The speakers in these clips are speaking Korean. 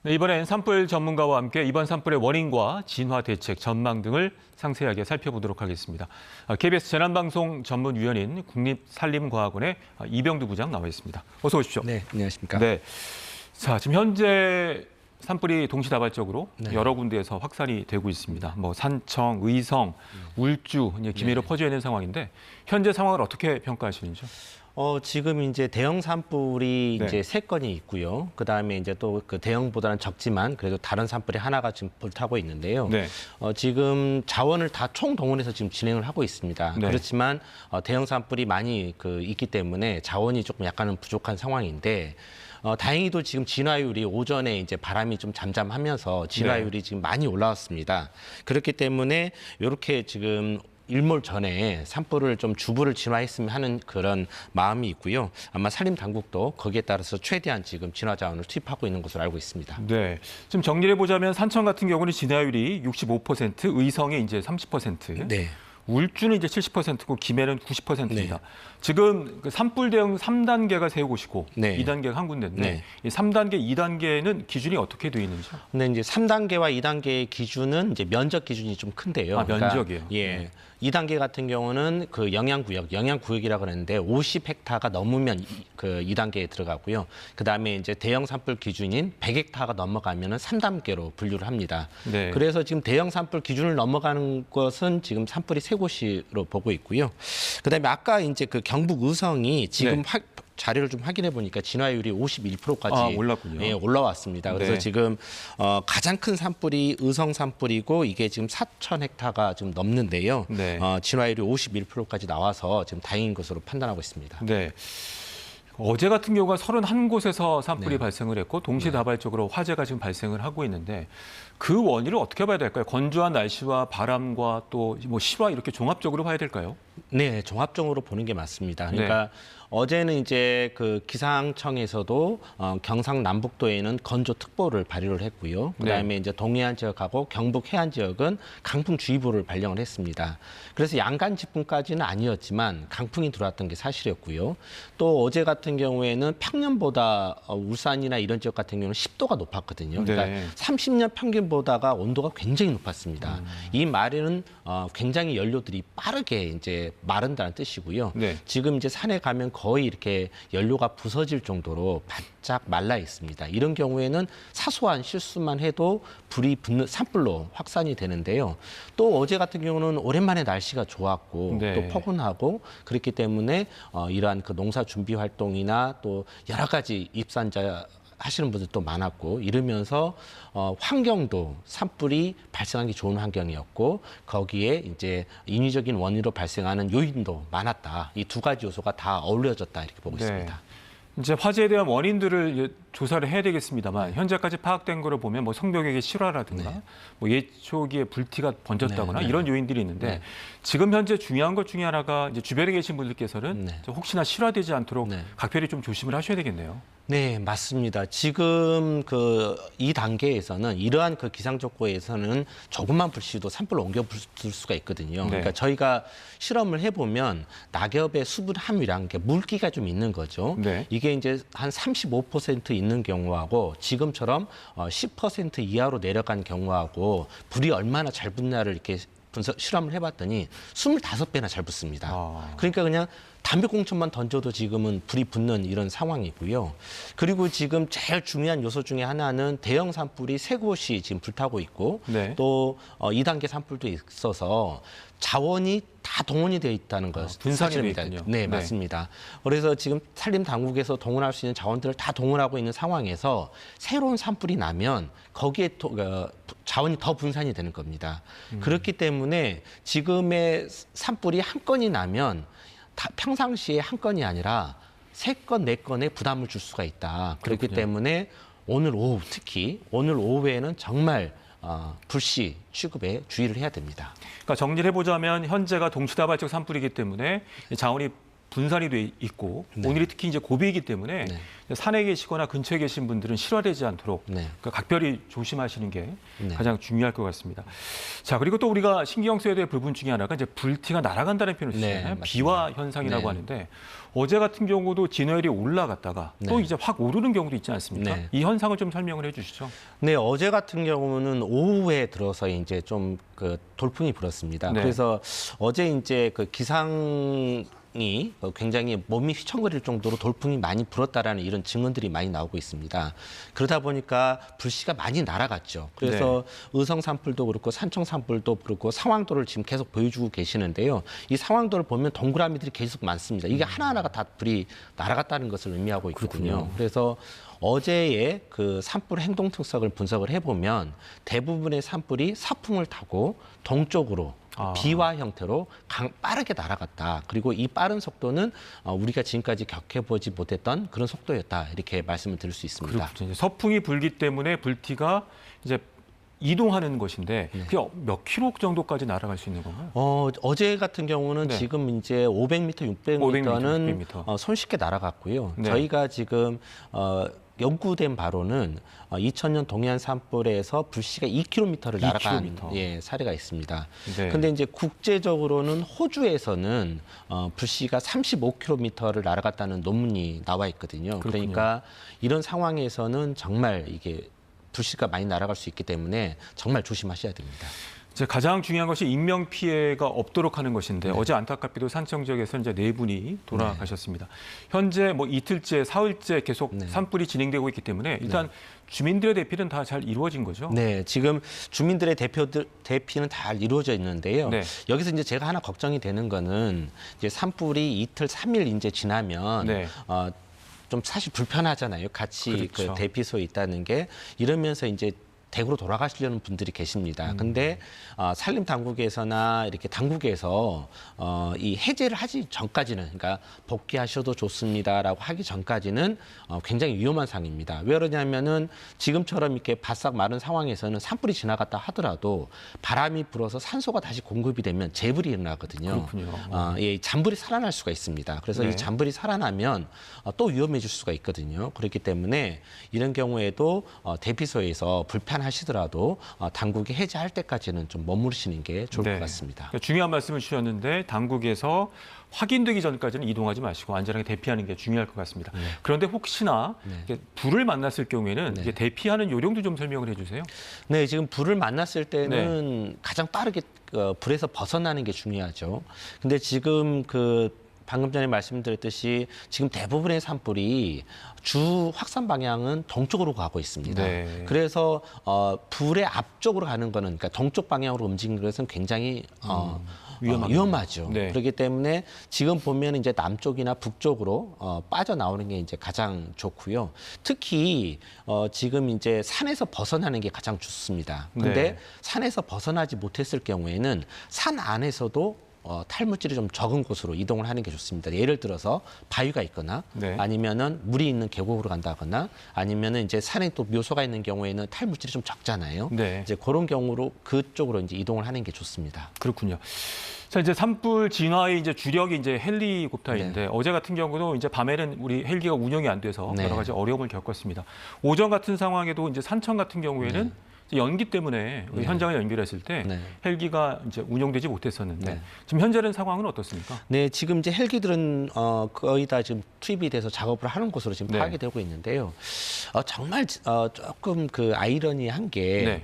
네, 이번엔 산불 전문가와 함께 이번 산불의 원인과 진화 대책, 전망 등을 상세하게 살펴보도록 하겠습니다. KBS 재난방송 전문위원인 국립산림과학원의 이병두 부장 나와 있습니다. 어서 오십시오. 네, 안녕하십니까. 네, 자 지금 현재 산불이 동시다발적으로 네. 여러 군데에서 확산이 되고 있습니다. 뭐 산청, 의성, 울주, 김해로 퍼져 있는 상황인데 현재 상황을 어떻게 평가하시는지요? 지금 이제 대형 산불이 네. 이제 3건이 있고요. 그다음에 이제 또 그 대형보다는 적지만 그래도 다른 산불이 하나가 지금 불타고 있는데요. 네. 지금 자원을 다 총동원해서 지금 진행을 하고 있습니다. 네. 그렇지만 대형 산불이 많이 있기 때문에 자원이 조금 약간은 부족한 상황인데 다행히도 지금 진화율이 오전에 이제 바람이 좀 잠잠하면서 진화율이 지금 많이 올라왔습니다. 그렇기 때문에 이렇게 지금 일몰 전에 산불을 좀 주부를 진화했으면 하는 그런 마음이 있고요. 아마 산림 당국도 거기에 따라서 최대한 지금 진화 자원을 투입하고 있는 것으로 알고 있습니다. 네, 지금 정리해 보자면 산청 같은 경우는 진화율이 65%, 의성이 이제 30%. 네. 울주는 이제 70%고 김해는 90%입니다. 네. 지금 그 산불 대응 3단계가 세 곳이고 네. 2단계가 한 군데인데 네. 이 3단계, 2단계는 기준이 어떻게 되어 있는지요? 근데 이제 3단계와 2단계의 기준은 이제 면적 기준이 좀 큰데요. 아, 면적이에요? 예. 네. 2단계 같은 경우는 그 영향구역이라고 그러는데 50헥타가 넘으면 그 2단계에 들어가고요. 그다음에 이제 대형 산불 기준인 100헥타가 넘어가면은 3단계로 분류를 합니다. 네. 그래서 지금 대형 산불 기준을 넘어가는 것은 지금 산불이 3곳으로 보고 있고요. 그다음에 아까 이제 그 경북 의성이 지금 네. 자료를 좀 확인해 보니까 진화율이 51%까지 올랐군요. 예, 올라왔습니다. 그래서 네. 지금 가장 큰 산불이 의성 산불이고 이게 지금 4,000헥타가 좀 넘는데요. 네. 진화율이 51%까지 나와서 지금 다행인 것으로 판단하고 있습니다. 네. 어제 같은 경우가 31곳에서 산불이 네. 발생을 했고 동시다발적으로 화재가 지금 발생을 하고 있는데 그 원인을 어떻게 봐야 될까요? 건조한 날씨와 바람과 또 뭐 실화 이렇게 종합적으로 봐야 될까요? 네, 종합적으로 보는 게 맞습니다. 그러니까 어제는 이제 그 기상청에서도 경상남북도에는 건조특보를 발효를 했고요. 그다음에 이제 동해안 지역하고 경북 해안 지역은 강풍주의보를 발령을 했습니다. 그래서 양간 직분까지는 아니었지만 강풍이 들어왔던 게 사실이었고요. 또 어제 같은 경우에는 평년보다 울산이나 이런 지역 같은 경우는 10도가 높았거든요. 그러니까 네. 30년 평균보다가 온도가 굉장히 높았습니다. 이 말에는 굉장히 연료들이 빠르게 이제 마른다는 뜻이고요. 네. 지금 이제 산에 가면 거의 이렇게 연료가 부서질 정도로 바짝 말라 있습니다. 이런 경우에는 사소한 실수만 해도 불이 붙는 산불로 확산이 되는데요. 또 어제 같은 경우는 오랜만에 날씨가 좋았고 네. 또 포근하고 그렇기 때문에 이러한 그 농사 준비 활동이나 또 여러 가지 입산자 하시는 분들도 많았고 이러면서 환경도 산불이 발생하기 좋은 환경이었고 거기에 이제 인위적인 원인으로 발생하는 요인도 많았다. 이 두 가지 요소가 다 어우러졌다 이렇게 보고 있습니다. 이제 화재에 대한 원인들을 조사를 해야 되겠습니다만 현재까지 파악된 거를 보면 뭐 성벽액의 실화라든가 뭐 예초기에 불티가 번졌다거나 이런 요인들이 있는데 지금 현재 중요한 것 중에 하나가 이제 주변에 계신 분들께서는 혹시나 실화되지 않도록 각별히 좀 조심을 하셔야 되겠네요. 네, 맞습니다. 지금 이 단계에서는 이러한 그 기상조건에서는 조금만 불씨도 산불을 옮겨 불 수가 있거든요. 그러니까 저희가 실험을 해보면 낙엽의 수분 함유량, 물기가 좀 있는 거죠. 이게 이제 한 35% 있는 경우하고 지금처럼 10% 이하로 내려간 경우하고 불이 얼마나 잘 붙냐를 이렇게 실험을 해봤더니 25배나 잘 붙습니다. 그러니까 그냥 담배꽁초만 던져도 지금은 불이 붙는 이런 상황이고요. 그리고 지금 제일 중요한 요소 중에 하나는 대형 산불이 3곳이 지금 불타고 있고 또 2단계 산불도 있어서 자원이 다 동원이 되어 있다는 것 분산이 되어 사실입니다. 있군요. 네, 맞습니다. 그래서 지금 산림 당국에서 동원할 수 있는 자원들을 다 동원하고 있는 상황에서 새로운 산불이 나면 거기에 자원이 더 분산이 되는 겁니다. 그렇기 때문에 지금의 산불이 한 건이 나면 평상시에 한 건이 아니라 3건, 4건의 부담을 줄 수가 있다. 그렇기 때문에 오늘 오후, 특히 오늘 오후에는 정말 불씨 취급에 주의를 해야 됩니다. 그러니까 정리를 해보자면 현재가 동시다발적 산불이기 때문에 자원이 분산이 돼 있고 네. 오늘이 특히 이제 고비이기 때문에 네. 산에 계시거나 근처에 계신 분들은 실화되지 않도록 네. 그러니까 각별히 조심하시는 게 네. 가장 중요할 것 같습니다. 자, 그리고 또 우리가 신경 써야 될 부분 중에 하나가 이제 불티가 날아간다는 표현을 네, 쓰잖아요. 맞습니다. 비화 현상이라고 네. 하는데 어제 같은 경우도 진화율이 올라갔다가 또 네. 이제 확 오르는 경우도 있지 않습니까? 네. 이 현상을 좀 설명을 해주시죠. 네, 어제 같은 경우는 오후에 들어서 이제 좀 그 돌풍이 불었습니다. 네. 그래서 어제 이제 그 기상이 굉장히 몸이 휘청거릴 정도로 돌풍이 많이 불었다라는 이런 증언들이 많이 나오고 있습니다. 그러다 보니까 불씨가 많이 날아갔죠. 그래서 의성 산불도 그렇고 산청 산불도 그렇고 상황도를 지금 계속 보여주고 계시는데요. 이 상황도를 보면 동그라미들이 계속 많습니다. 이게 하나하나가 다 불이 날아갔다는 것을 의미하고 있거든요. 그렇군요. 그래서 어제의 그 산불 행동 특성을 분석을 해보면 대부분의 산불이 사풍을 타고 동쪽으로 비화 형태로 빠르게 날아갔다. 그리고 이 빠른 속도는 우리가 지금까지 겪어보지 못했던 그런 속도였다. 이렇게 말씀을 드릴 수 있습니다. 그렇군요. 서풍이 불기 때문에 불티가 이제 이동하는 것인데 그게 몇 킬로 정도까지 날아갈 수 있는 건가요? 어제 같은 경우는 네. 지금 이제 500m, 600m는 손쉽게 날아갔고요. 네. 저희가 지금 연구된 바로는 2000년 동해안 산불에서 불씨가 2km를 날아간 2km. 사례가 있습니다. 네. 근데 이제 국제적으로는 호주에서는 불씨가 35km를 날아갔다는 논문이 나와 있거든요. 그렇군요. 그러니까 이런 상황에서는 정말 이게 불씨가 많이 날아갈 수 있기 때문에 정말 조심하셔야 됩니다. 이제 가장 중요한 것이 인명 피해가 없도록 하는 것인데 네. 어제 안타깝게도 산청 지역에서 이제 4분이 돌아가셨습니다. 현재 뭐 이틀째, 사흘째 계속 네. 산불이 진행되고 있기 때문에 일단 주민들의 대피는 다 잘 이루어진 거죠? 네, 지금 주민들의 대피는 잘 이루어져 있는데요. 네. 여기서 이제 제가 하나 걱정이 되는 거는 이제 산불이 이틀, 3일 이제 지나면 네. 좀 사실 불편하잖아요. 같이 그렇죠. 그 대피소에 있다는 게 이러면서 이제 댁으로 돌아가시려는 분들이 계십니다. 근데 산림 당국에서나 이렇게 당국에서 이 해제를 하기 전까지는 그러니까 복귀하셔도 좋습니다라고 하기 전까지는 굉장히 위험한 상황입니다. 왜 그러냐면은 지금처럼 이렇게 바싹 마른 상황에서는 산불이 지나갔다 하더라도 바람이 불어서 산소가 다시 공급이 되면 재불이 일어나거든요. 그렇군요. 예, 잔불이 살아날 수가 있습니다. 그래서 네. 이 잔불이 살아나면 또 위험해질 수가 있거든요. 그렇기 때문에 이런 경우에도 대피소에서 불편하시더라도 당국이 해제할 때까지는 좀 머무르시는 게 좋을 네. 것 같습니다. 그러니까 중요한 말씀을 주셨는데 당국에서 확인되기 전까지는 이동하지 마시고 안전하게 대피하는 게 중요할 것 같습니다. 그런데 혹시나 불을 만났을 경우에는 이제 대피하는 요령도 좀 설명을 해주세요. 네, 지금 불을 만났을 때는 가장 빠르게 불에서 벗어나는 게 중요하죠. 근데 지금 방금 전에 말씀드렸듯이 지금 대부분의 산불이 주 확산 방향은 동쪽으로 가고 있습니다. 네. 그래서 불의 앞쪽으로 가는 거는 그러니까 동쪽 방향으로 움직이는 것은 굉장히 위험하죠. 네. 그렇기 때문에 지금 보면 이제 남쪽이나 북쪽으로 빠져나오는 게 이제 가장 좋고요. 특히 지금 이제 산에서 벗어나는 게 가장 좋습니다. 근데 네. 산에서 벗어나지 못했을 경우에는 산 안에서도 탈물질이 좀 적은 곳으로 이동을 하는 게 좋습니다. 예를 들어서 바위가 있거나 네. 아니면은 물이 있는 계곡으로 간다거나 아니면은 이제 산에 또 묘소가 있는 경우에는 탈물질이 좀 적잖아요. 네. 이제 그런 경우로 그쪽으로 이제 이동을 하는 게 좋습니다. 그렇군요. 자, 이제 산불 진화의 이제 주력이 이제 헬리콥터인데 어제 같은 경우도 이제 밤에는 우리 헬기가 운영이 안 돼서 여러 가지 어려움을 겪었습니다. 오전 같은 상황에도 이제 산청 같은 경우에는 연기 때문에 현장을 연결했을 때 헬기가 이제 운영되지 못했었는데 지금 현재는 상황은 어떻습니까? 네, 지금 이제 헬기들은 거의 다 지금 투입이 돼서 작업을 하는 곳으로 지금 파악이 되고 있는데요. 정말 조금 아이러니한 게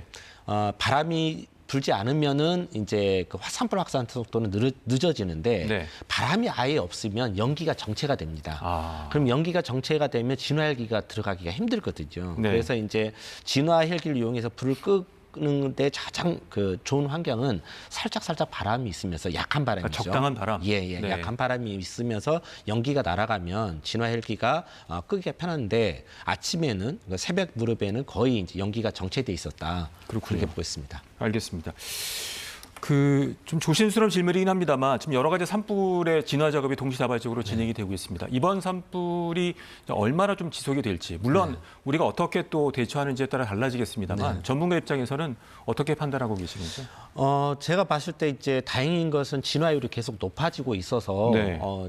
바람이 불지 않으면은 이제 산불 확산 속도는 늦어지는데 바람이 아예 없으면 연기가 정체가 됩니다. 그럼 연기가 정체가 되면 진화 헬기가 들어가기가 힘들거든요. 그래서 이제 진화 헬기를 이용해서 불을 끄는데 가장 좋은 환경은 살짝 바람이 있으면서 약한 바람이죠. 적당한 바람. 약한 바람이 있으면서 연기가 날아가면 진화 헬기가 끄기가 편한데 아침에는 새벽 무렵에는 거의 이제 연기가 정체돼 있었다. 그렇게 보고 있습니다. 알겠습니다. 좀 조심스러운 질문이긴 합니다만 지금 여러 가지 산불의 진화 작업이 동시다발적으로 진행이 되고 있습니다. 이번 산불이 얼마나 좀 지속이 될지 물론 우리가 어떻게 또 대처하는지에 따라 달라지겠습니다만 전문가 입장에서는 어떻게 판단하고 계시는지? 제가 봤을 때 이제 다행인 것은 진화율이 계속 높아지고 있어서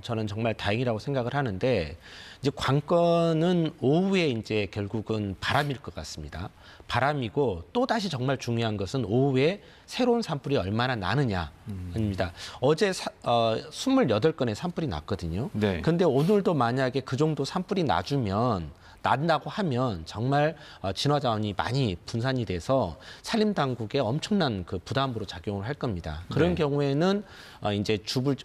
저는 정말 다행이라고 생각을 하는데 이제 관건은 오후에 이제 결국은 바람일 것 같습니다. 바람이고 또 다시 정말 중요한 것은 오후에 새로운 산불이 얼마나 나느냐입니다. 어제 28건의 산불이 났거든요. 근데 오늘도 만약에 그 정도 산불이 난다고 하면 정말 진화 자원이 많이 분산이 돼서 산림 당국에 엄청난 그 부담으로 작용을 할 겁니다. 그런 경우에는 이제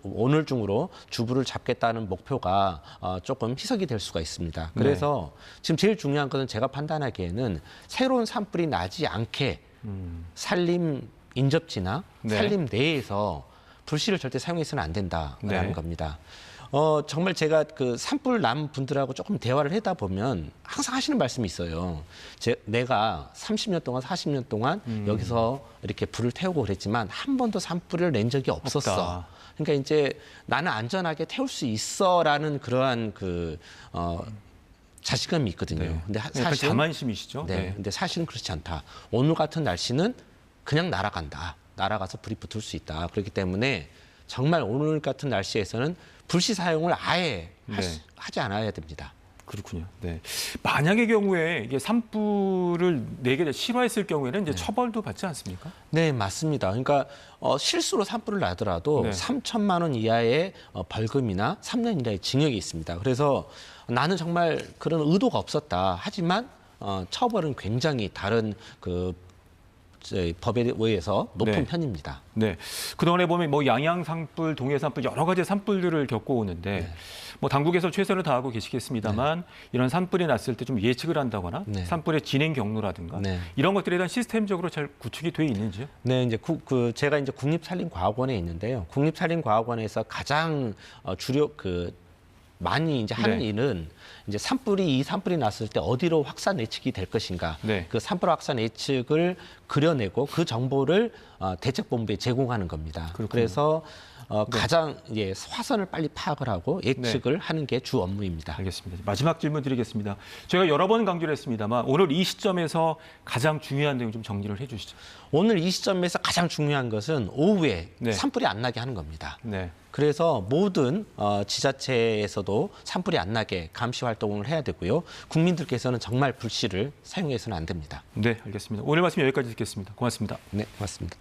오늘 중으로 주부를 잡겠다는 목표가 조금 희석이 될 수가 있습니다. 그래서 지금 제일 중요한 것은 제가 판단하기에는 새로운 산불이 나지 않게 산림 인접지나 산림 내에서 불씨를 절대 사용해서는 안 된다라는 겁니다. 정말 제가 그 산불 난 분들하고 조금 대화를 하다 보면 항상 하시는 말씀이 있어요. 내가 30년 동안, 40년 동안 여기서 이렇게 불을 태우고 그랬지만 한 번도 산불을 낸 적이 없었어. 그러니까 이제 나는 안전하게 태울 수 있어라는 그러한 자신감이 있거든요. 근데 사실 자만심이시죠? 근데 사실은 그렇지 않다. 오늘 같은 날씨는 그냥 날아간다. 날아가서 불이 붙을 수 있다. 그렇기 때문에 정말 오늘 같은 날씨에서는 불씨 사용을 아예 하지 않아야 됩니다. 그렇군요. 만약의 경우에 이게 산불을 내게 실화했을 경우에는 이제 처벌도 받지 않습니까? 네, 맞습니다. 그러니까 실수로 산불을 나더라도 3천만 원 이하의 벌금이나 3년 이하의 징역이 있습니다. 그래서 나는 정말 그런 의도가 없었다. 하지만 처벌은 굉장히 다른 법에 의해서 높은 편입니다. 그동안에 보면 뭐 양양 산불, 동해 산불 여러 가지 산불들을 겪어오는데 뭐 당국에서 최선을 다하고 계시겠습니다만 이런 산불이 났을 때 좀 예측을 한다거나 산불의 진행 경로라든가 이런 것들에 대한 시스템적으로 잘 구축이 돼 있는지요? 이제 제가 이제 국립산림과학원에 있는데요. 국립산림과학원에서 가장 많이 이제 하는 일은 이제 이 산불이 났을 때 어디로 확산 예측이 될 것인가. 그 산불 확산 예측을 그려내고 그 정보를 대책본부에 제공하는 겁니다. 그래서 가장 화선을 빨리 파악을 하고 예측을 하는 게 주 업무입니다. 알겠습니다. 마지막 질문 드리겠습니다. 저희가 여러 번 강조를 했습니다만 오늘 이 시점에서 가장 중요한 내용 좀 정리를 해 주시죠. 오늘 이 시점에서 가장 중요한 것은 오후에 산불이 안 나게 하는 겁니다. 그래서 모든 지자체에서도 산불이 안 나게 감시 활동을 해야 되고요. 국민들께서는 정말 불씨를 사용해서는 안 됩니다. 알겠습니다. 오늘 말씀 여기까지 듣겠습니다. 고맙습니다. 고맙습니다.